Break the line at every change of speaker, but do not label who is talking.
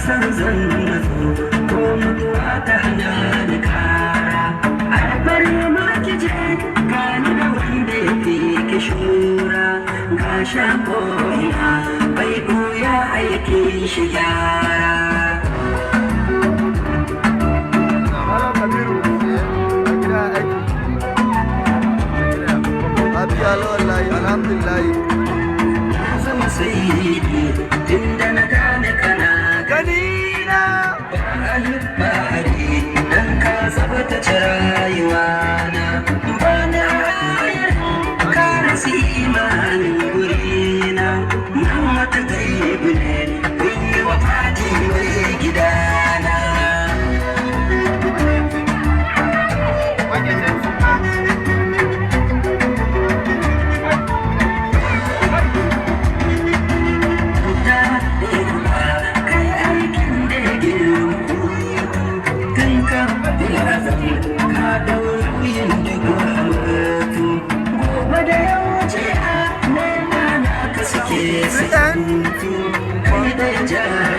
san zan nazo ko mutuwa ta hana ni kara albari ma ki je gani da wanda ya fi ki shura ga shakoya bai koya aikin shi gyara.
Alhamdulillah
zama sayyidi tunda na gane kana
ganina
alfahari dan ka tsabtace rayuwa na ba na hayar ka rasi imanin gurina nan wata gaibu ne kun yi wa fati mai gidana. Yeah.